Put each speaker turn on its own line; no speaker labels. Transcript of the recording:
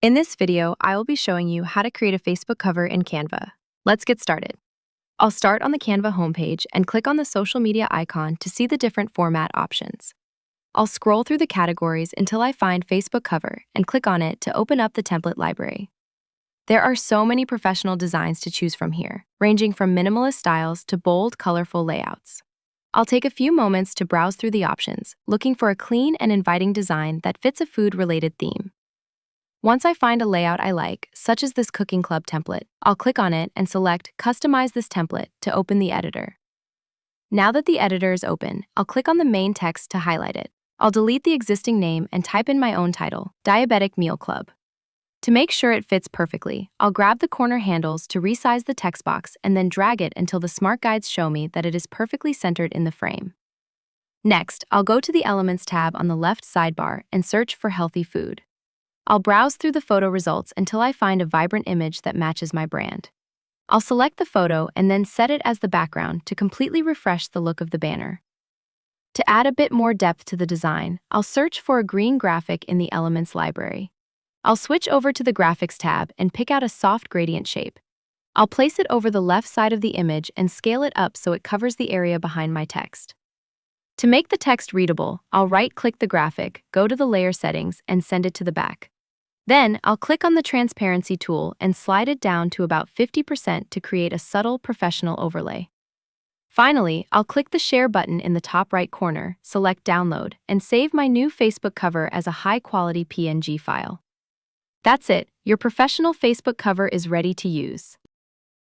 In this video, I will be showing you how to create a Facebook cover in Canva. Let's get started. I'll start on the Canva homepage and click on the social media icon to see the different format options. I'll scroll through the categories until I find Facebook cover and click on it to open up the template library. There are so many professional designs to choose from here, ranging from minimalist styles to bold, colorful layouts. I'll take a few moments to browse through the options, looking for a clean and inviting design that fits a food-related theme. Once I find a layout I like, such as this cooking club template, I'll click on it and select Customize this template to open the editor. Now that the editor is open, I'll click on the main text to highlight it. I'll delete the existing name and type in my own title, Diabetic Meal Club. To make sure it fits perfectly, I'll grab the corner handles to resize the text box and then drag it until the smart guides show me that it is perfectly centered in the frame. Next, I'll go to the Elements tab on the left sidebar and search for healthy food. I'll browse through the photo results until I find a vibrant image that matches my brand. I'll select the photo and then set it as the background to completely refresh the look of the banner. To add a bit more depth to the design, I'll search for a green graphic in the Elements library. I'll switch over to the Graphics tab and pick out a soft gradient shape. I'll place it over the left side of the image and scale it up so it covers the area behind my text. To make the text readable, I'll right-click the graphic, go to the layer settings, and send it to the back. Then, I'll click on the transparency tool and slide it down to about 50% to create a subtle professional overlay. Finally, I'll click the Share button in the top right corner, select Download, and save my new Facebook cover as a high-quality PNG file. That's it, your professional Facebook cover is ready to use.